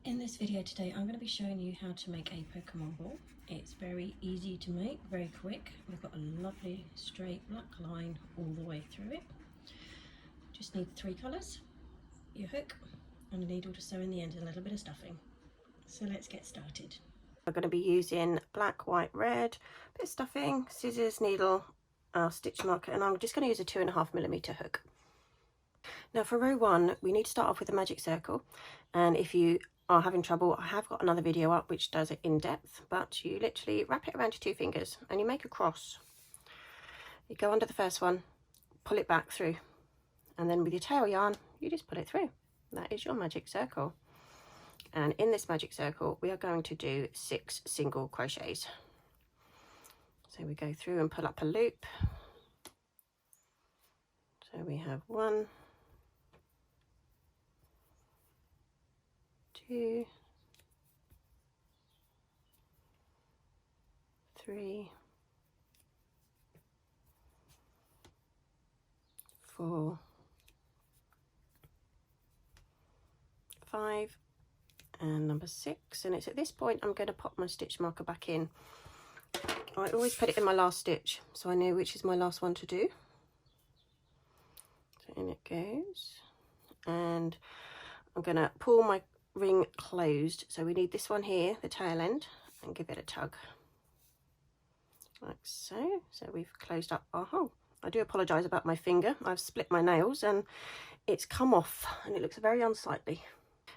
In this video today, I'm going to be showing you how to make a Pokemon ball. It's very easy to make, very quick. We've got a lovely straight black line all the way through it. Just need 3 colours, your hook and a needle to sew in the end and a little bit of stuffing. So let's get started. We're going to be using black, white, red, bit of stuffing, scissors, needle, our stitch marker, and I'm just going to use a 2.5mm hook. Now for row 1, we need to start off with a magic circle, and if you are having trouble, I have got another video up which does it in depth, but you literally wrap it around your 2 fingers and you make a cross. You go under the first one, pull it back through, and then with your tail yarn you just pull it through. That is your magic circle. And in this magic circle we are going to do 6 single crochets. So we go through and pull up a loop. So we have 1, 2, 3, 4, 5, and number 6. And it's at this point I'm going to pop my stitch marker back in. I always put it in my last stitch so I know which is my last one to do. So in it goes, and I'm going to pull my ring closed, so we need this one here, the tail end, and give it a tug like so. So we've closed up our hole. I do apologise about my finger, I've split my nails and it's come off and it looks very unsightly.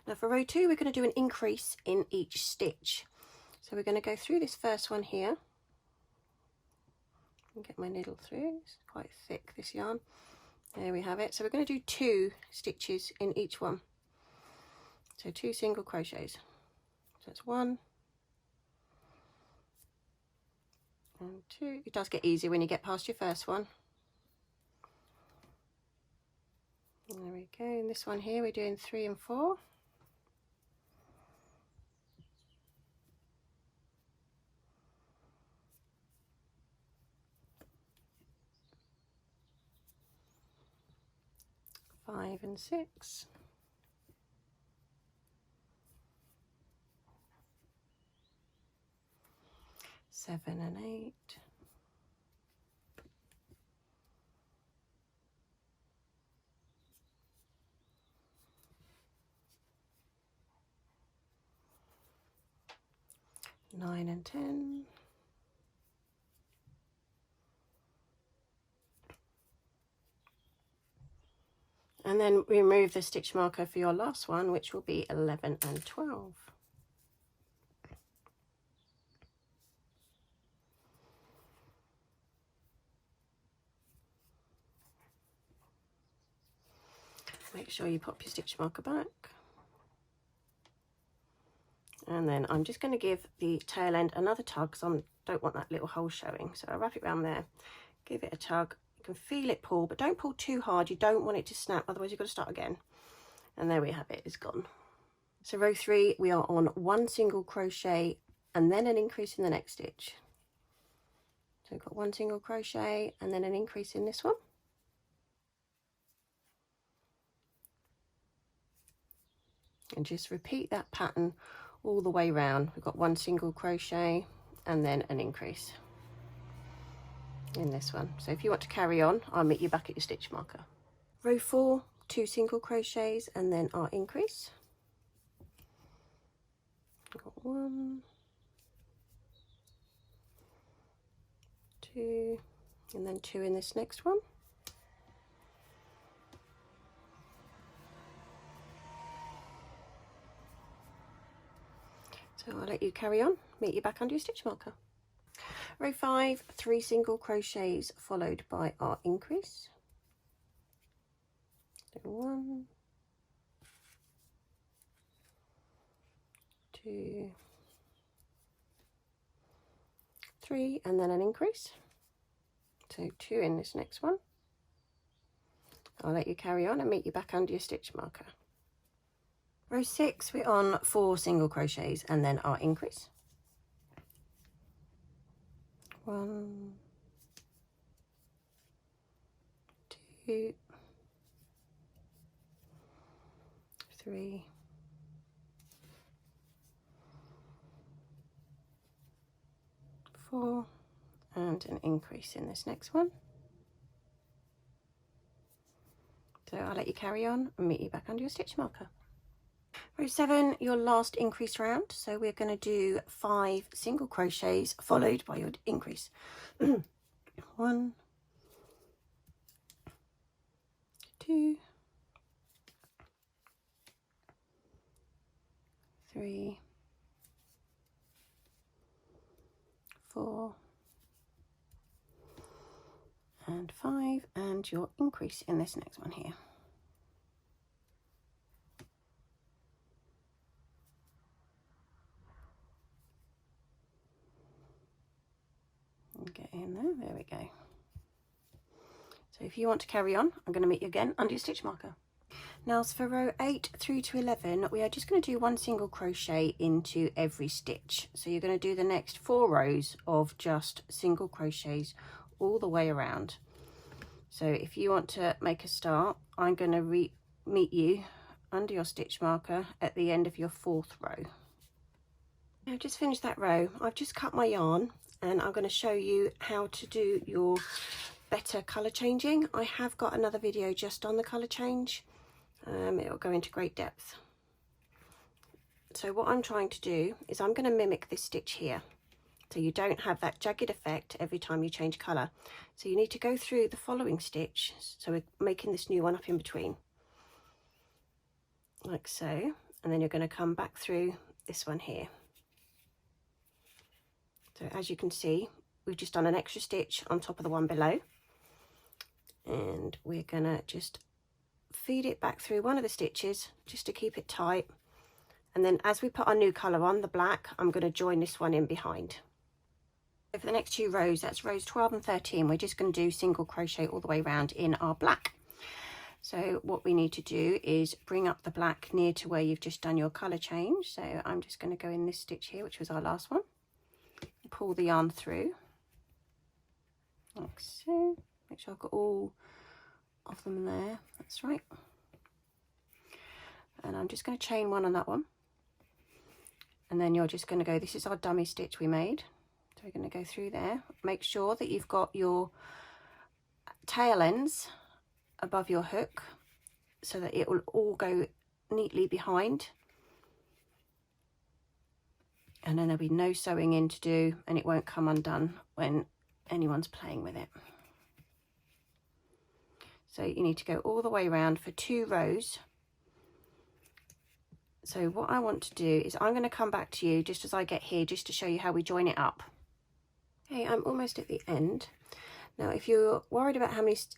Now for row 2 we're going to do an increase in each stitch. So we're going to go through this first one here and get my needle through. It's quite thick, this yarn. There we have it. So we're going to do 2 stitches in each one. So 2 single crochets. So it's 1 and 2. It does get easier when you get past your first one. And there we go. In this one here we're doing 3 and 4. Five and 6. 7 and 8. 9 and 10. 10. And then remove the stitch marker for your last one, which will be 11 and 12. Make sure you pop your stitch marker back. And then I'm just going to give the tail end another tug because I don't want that little hole showing. So I wrap it around there, give it a tug. You can feel it pull, but don't pull too hard. You don't want it to snap, otherwise you've got to start again. And there we have it, it's gone. So row 3, we are on 1 single crochet and then an increase in the next stitch. So we've got 1 single crochet and then an increase in this one. And just repeat that pattern all the way round. We've got 1 single crochet and then an increase in this one. So if you want to carry on, I'll meet you back at your stitch marker. Row 4, 2 single crochets and then our increase. We've got 1, 2, and then 2 in this next one. So I'll let you carry on, meet you back under your stitch marker. Row 5, 3 single crochets followed by our increase. So 1, 2, 3, and then an increase. So 2 in this next one. I'll let you carry on and meet you back under your stitch marker. Row 6, we're on 4 single crochets and then our increase. 1, 2, 3, 4, and an increase in this next one. So I'll let you carry on and meet you back under your stitch marker. Row 7, your last increase round. So we're going to do 5 single crochets followed by your increase. 1, 2, 3, 4, and 5, and your increase in this next one here. And get in there we go. So if you want to carry on, I'm going to meet you again under your stitch marker. Now for row 8 through to 11, we are just going to do 1 single crochet into every stitch. So you're going to do the next 4 rows of just single crochets all the way around. So if you want to make a start, I'm going to meet you under your stitch marker at the end of your 4th row. I've just finished that row. I've just cut my yarn and I'm going to show you how to do your better colour changing. I have got another video just on the colour change. It will go into great depth. So what I'm trying to do is I'm going to mimic this stitch here, so you don't have that jagged effect every time you change colour. So you need to go through the following stitch, so we're making this new one up in between, like so, and then you're going to come back through this one here. So as you can see, we've just done an extra stitch on top of the one below, and we're going to just feed it back through one of the stitches just to keep it tight, and then as we put our new colour on, the black, I'm going to join this one in behind. So for the next 2 rows, that's rows 12 and 13, we're just going to do single crochet all the way around in our black. So what we need to do is bring up the black near to where you've just done your colour change. So I'm just going to go in this stitch here, which was our last one, pull the yarn through like so. Make sure I've got all of them there, that's right. And I'm just going to chain 1 on that one, and then you're just going to go, this is our dummy stitch we made, so we're going to go through there. Make sure that you've got your tail ends above your hook so that it will all go neatly behind, and then there'll be no sewing in to do, and it won't come undone when anyone's playing with it. So you need to go all the way around for 2 rows. So what I want to do is I'm going to come back to you just as I get here, just to show you how we join it up. Okay, I'm almost at the end. Now if you're worried about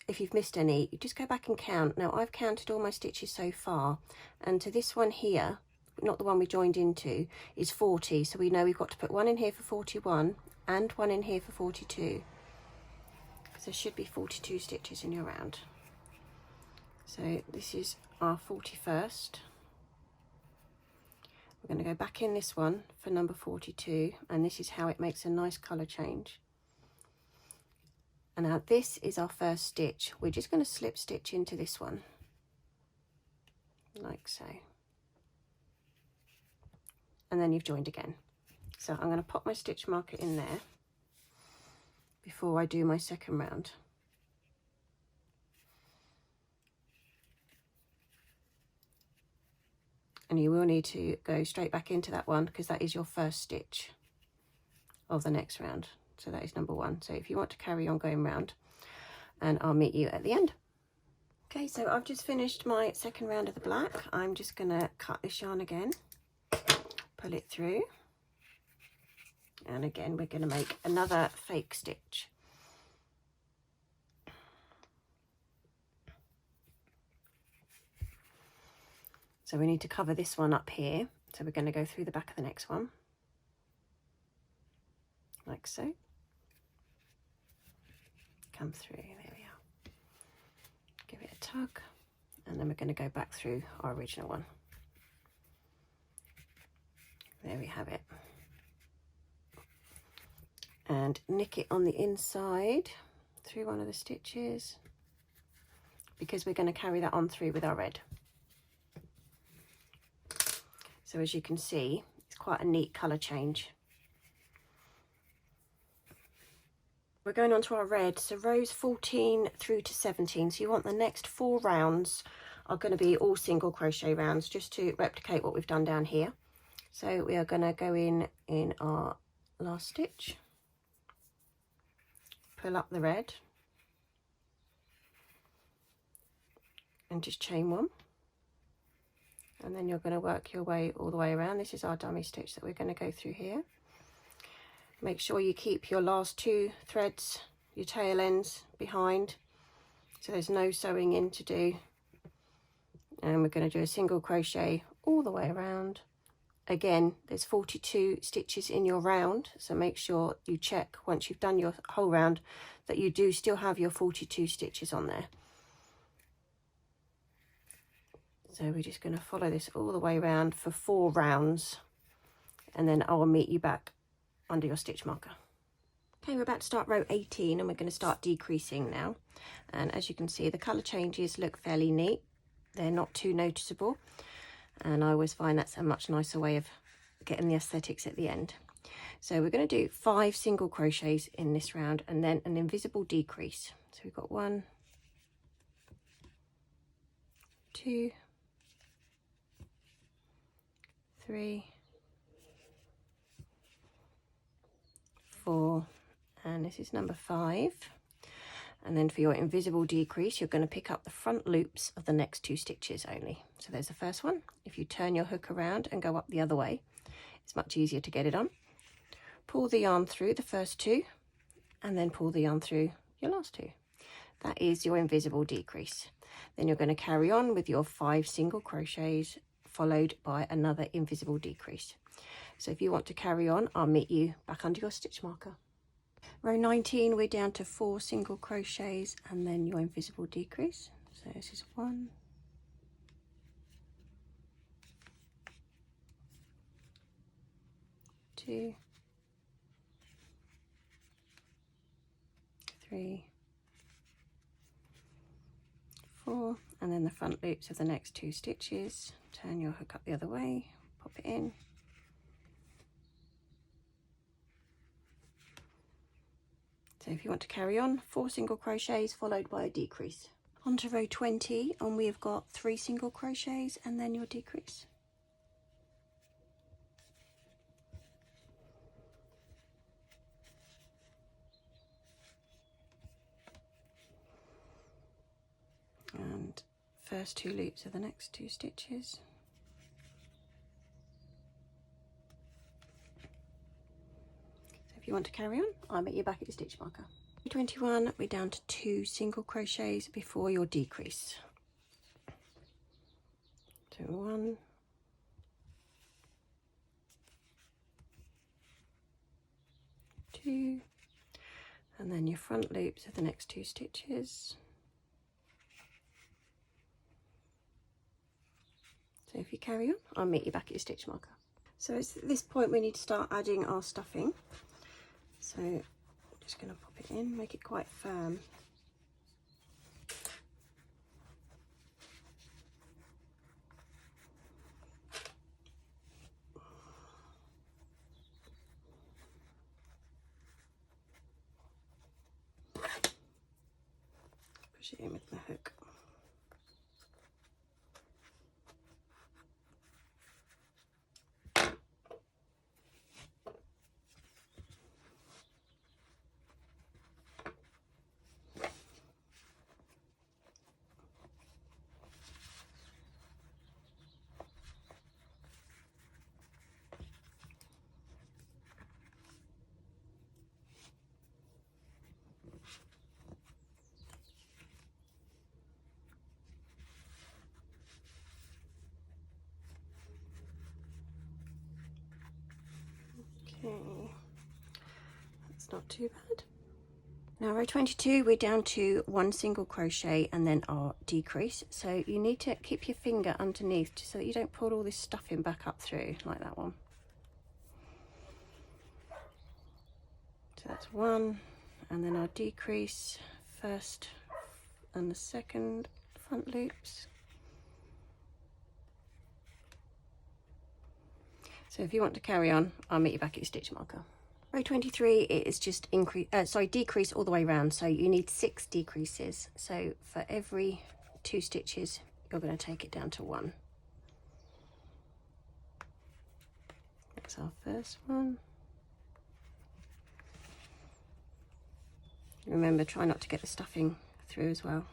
if you've missed any, you just go back and count. Now I've counted all my stitches so far, and to this one here, not the one we joined into, is 40. So we know we've got to put 1 in here for 41 and 1 in here for 42, because there should be 42 stitches in your round. So this is our 41st. We're going to go back in this one for number 42, and this is how it makes a nice colour change. And now this is our first stitch. We're just going to slip stitch into this one, like so. And then you've joined again. So I'm going to pop my stitch marker in there before I do my second round. And you will need to go straight back into that one, because that is your first stitch of the next round. So that is number 1. So if you want to carry on going round, and I'll meet you at the end. Okay, so I've just finished my second round of the black. I'm just going to cut this yarn again, pull it through, and again we're going to make another fake stitch. So we need to cover this one up here, so we're going to go through the back of the next one, like so. Come through, there we are. Give it a tug, and then we're going to go back through our original one. There we have it. And nick it on the inside through one of the stitches, because we're going to carry that on through with our red. So as you can see, it's quite a neat colour change. We're going on to our red, so rows 14 through to 17. So you want the next 4 rounds are going to be all single crochet rounds, just to replicate what we've done down here. So we are going to go in our last stitch, pull up the red, and just chain 1. And then you're going to work your way all the way around. This is our dummy stitch that we're going to go through here. Make sure you keep your last 2 threads, your tail ends, behind, so there's no sewing in to do. And we're going to do a single crochet all the way around. Again, there's 42 stitches in your round, so make sure you check once you've done your whole round that you do still have your 42 stitches on there. So we're just going to follow this all the way around for 4 rounds, and then I will meet you back under your stitch marker. Okay, we're about to start row 18 and we're going to start decreasing now. And as you can see, the colour changes look fairly neat. They're not too noticeable, and I always find that's a much nicer way of getting the aesthetics at the end. So we're going to do 5 single crochets in this round and then an invisible decrease. So we've got 1, 2, 3, 4, and this is number 5. And then for your invisible decrease, you're going to pick up the front loops of the next 2 stitches only. So there's the first one. If you turn your hook around and go up the other way, it's much easier to get it on. Pull the yarn through the first 2 and then pull the yarn through your last 2. That is your invisible decrease. Then you're going to carry on with your 5 single crochets followed by another invisible decrease. So if you want to carry on, I'll meet you back under your stitch marker. Row 19, we're down to 4 single crochets and then your invisible decrease. So this is 1, 2, 3, 4, and then the front loops of the next 2 stitches. Turn your hook up the other way, pop it in. So if you want to carry on, 4 single crochets followed by a decrease. On to row 20, and we've got 3 single crochets and then your decrease. And first 2 loops of the next 2 stitches. If you want to carry on, I'll meet you back at your stitch marker. 21, we're down to 2 single crochets before your decrease. So 1, 2, and then your front loops of the next 2 stitches. So if you carry on, I'll meet you back at your stitch marker. So it's at this point we need to start adding our stuffing. So I'm just going to pop it in, make it quite firm. Push it in with the hook. Okay, that's not too bad. Now row 22, we're down to 1 single crochet and then our decrease. So you need to keep your finger underneath so that you don't pull all this stuffing back up through like that one. So that's 1, and then our decrease, first and the second front loops. So if you want to carry on, I'll meet you back at your stitch marker. Row 23, it is just decrease all the way around, so you need 6 decreases. So for every 2 stitches, you're going to take it down to 1. That's our first one. Remember, try not to get the stuffing through as well.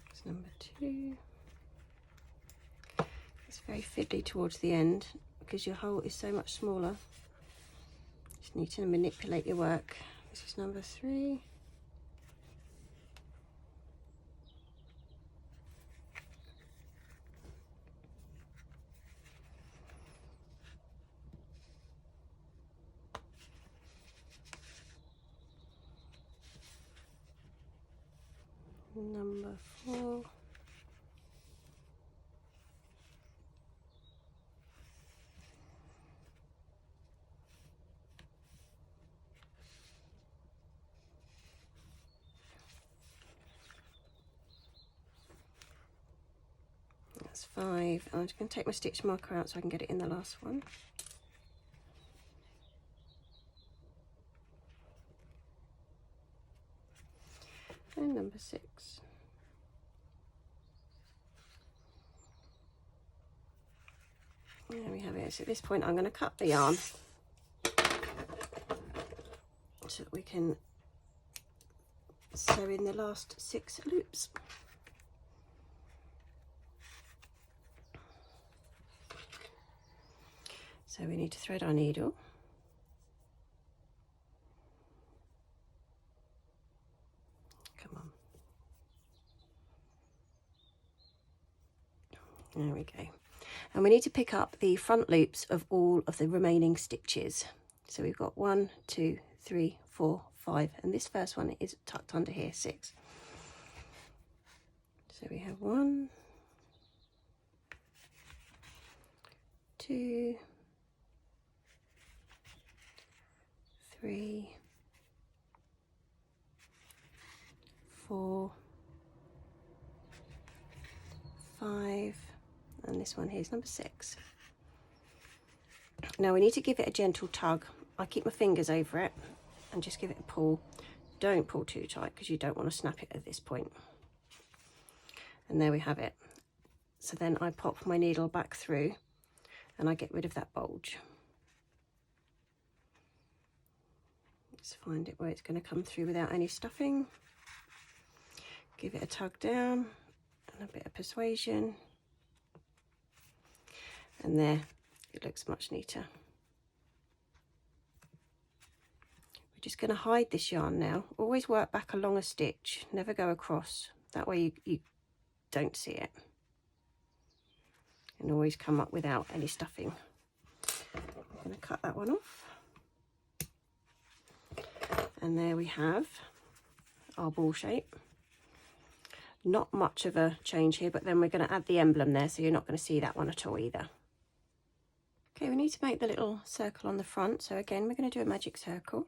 That's number 2. It's very fiddly towards the end because your hole is so much smaller. Just need to manipulate your work. This is number 3. Number 4. That's 5. I'm just going to take my stitch marker out so I can get it in the last one. And number 6. There we have it. So at this point I'm going to cut the yarn so that we can sew in the last 6 loops. So we need to thread our needle. Come on. There we go. And we need to pick up the front loops of all of the remaining stitches. So we've got 1, 2, 3, 4, 5, and this first one is tucked under here, 6. So we have 1, 2, 3, 4, 5, and this one here is number 6. Now we need to give it a gentle tug. I keep my fingers over it and just give it a pull. Don't pull too tight because you don't want to snap it at this point. And there we have it. So then I pop my needle back through and I get rid of that bulge. Let's find it where it's going to come through without any stuffing. Give it a tug down and a bit of persuasion. And there, it looks much neater. We're just going to hide this yarn now. Always work back along a stitch, never go across. That way you don't see it. And always come up without any stuffing. I'm going to cut that one off. And there we have our ball shape. Not much of a change here, but then we're going to add the emblem there, so you're not going to see that one at all either. Okay, we need to make the little circle on the front, so again we're going to do a magic circle.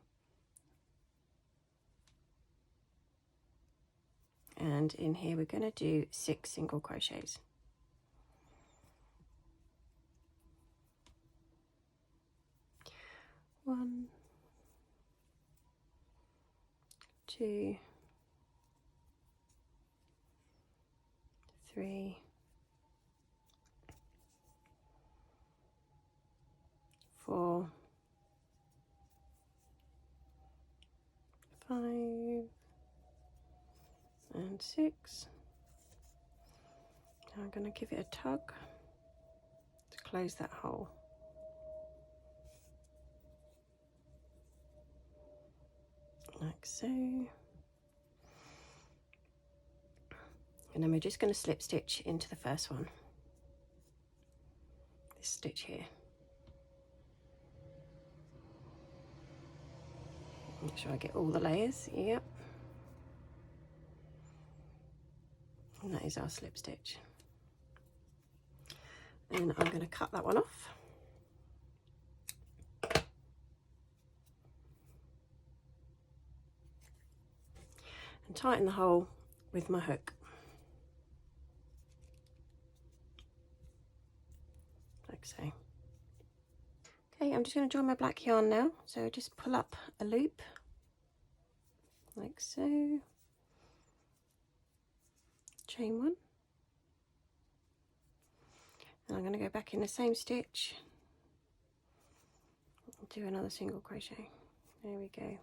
And in here we're going to do 6 single crochets. One, 2, 3, 4, 5, and 6. Now I'm going to give it a tug to close that hole. Like so. And then we're just going to slip stitch into the first one. This stitch here. Make sure I get all the layers, yep. And that is our slip stitch. And I'm going to cut that one off. and tighten the hole with my hook. Like so. Okay, I'm just going to join my black yarn now, so just pull up a loop like so, chain one, and I'm going to go back in the same stitch and do another single crochet. There we go.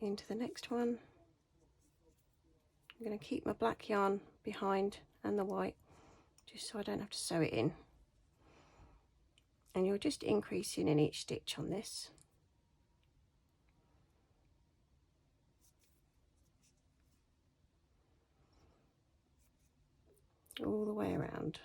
Into the next one. I'm going to keep my black yarn behind and the white, just so I don't have to sew it in. And you're just increasing in each stitch on this. All the way around.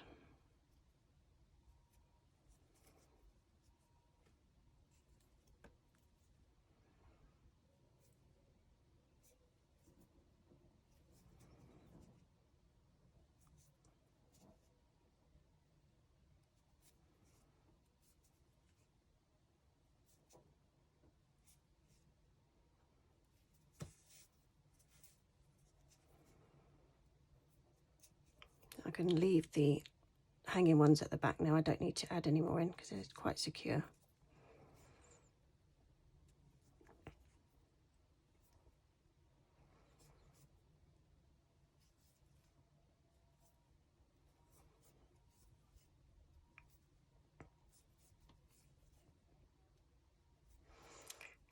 I can leave the hanging ones at the back now. I don't need to add any more in because it's quite secure.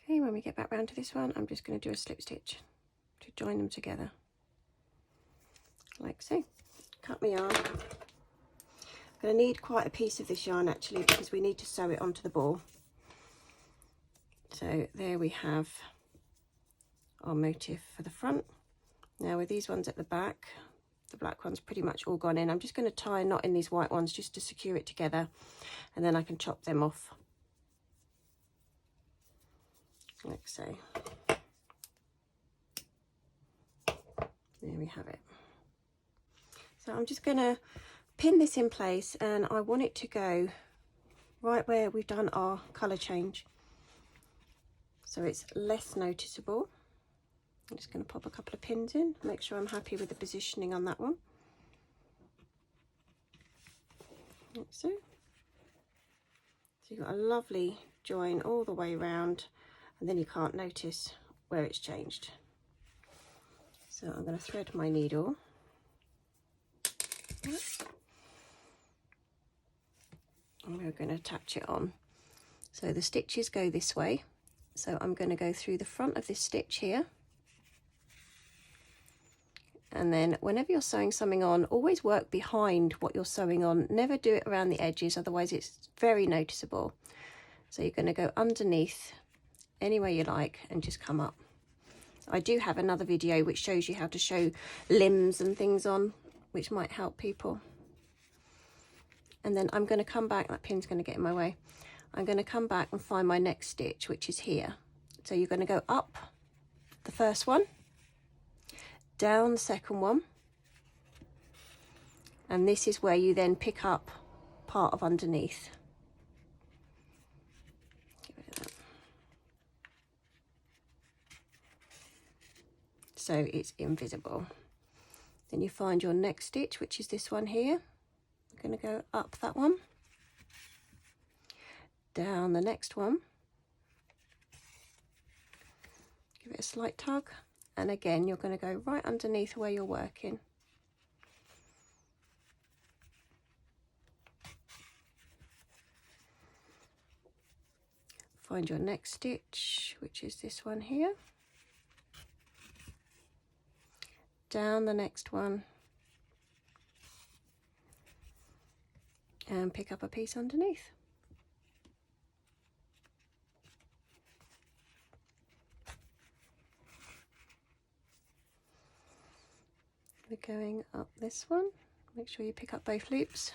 Okay, when we get back round to this one, I'm just going to do a slip stitch to join them together, like so. Cut my yarn. I'm going to need quite a piece of this yarn actually, because we need to sew it onto the ball. So there we have our motif for the front. Now with these ones at the back, the black one's pretty much all gone in. I'm just going to tie a knot in these white ones just to secure it together, and then I can chop them off like so. There we have it. So I'm just going to pin this in place, and I want it to go right where we've done our colour change, so it's less noticeable. I'm just going to pop a couple of pins in, make sure I'm happy with the positioning on that one. Like so. So you've got a lovely join all the way around, and then you can't notice where it's changed. So I'm going to thread my needle. And we're going to attach it on. So the stitches go this way. So I'm going to go through the front of this stitch here. And then whenever you're sewing something on, always work behind what you're sewing on. Never do it around the edges, otherwise it's very noticeable. So you're going to go underneath any way you like and just come up. I do have another video which shows you how to sew limbs and things on, which might help people. And then I'm going to come back, that pin's going to get in my way. I'm going to come back and find my next stitch, which is here. So you're going to go up the first one, down the second one, and this is where you then pick up part of underneath. Get rid of that. So it's invisible. Then you find your next stitch, which is this one here. I'm going to go up that one, down the next one, give it a slight tug, and again you're going to go right underneath where you're working. Find your next stitch, which is this one here, down the next one, and pick up a piece underneath. We're going up this one, make sure you pick up both loops,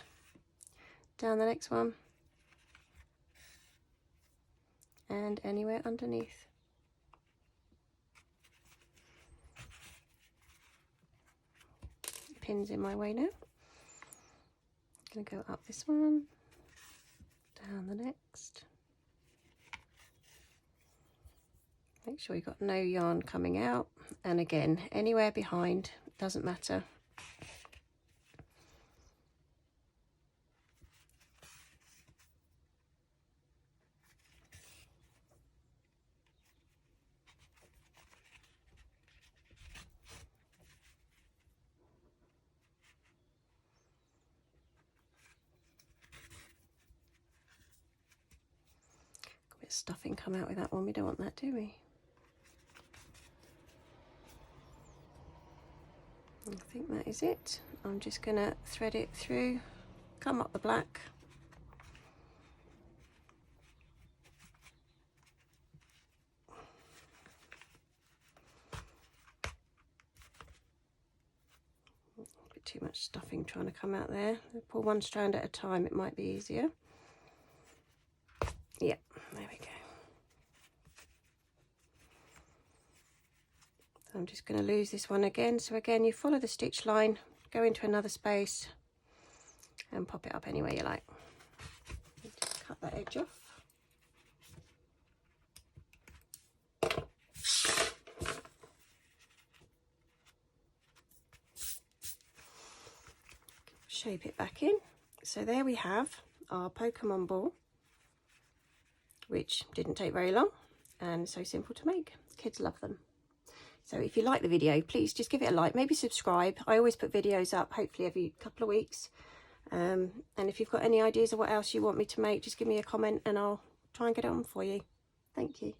down the next one, and anywhere underneath. Pins in my way now. Going to go up this one, down the next, Make sure you've got no yarn coming out, and again, anywhere behind, doesn't matter. Got a bit of stuffing come out with that one, we don't want that, do we? I think that is it. I'm just going to thread it through, come up the black. A bit too much stuffing trying to come out there. Pull one strand at a time, it might be easier. Yeah, there we go. I'm just going to lose this one again. So again, you follow the stitch line, go into another space and pop it up any way you like. Just cut that edge off. Shape it back in. So there we have our Pokemon ball, which didn't take very long and so simple to make. Kids love them. So if you like the video, please just give it a like, maybe subscribe. I always put videos up, hopefully every couple of weeks. And if you've got any ideas of what else you want me to make, just give me a comment and I'll try and get it on for you. Thank you.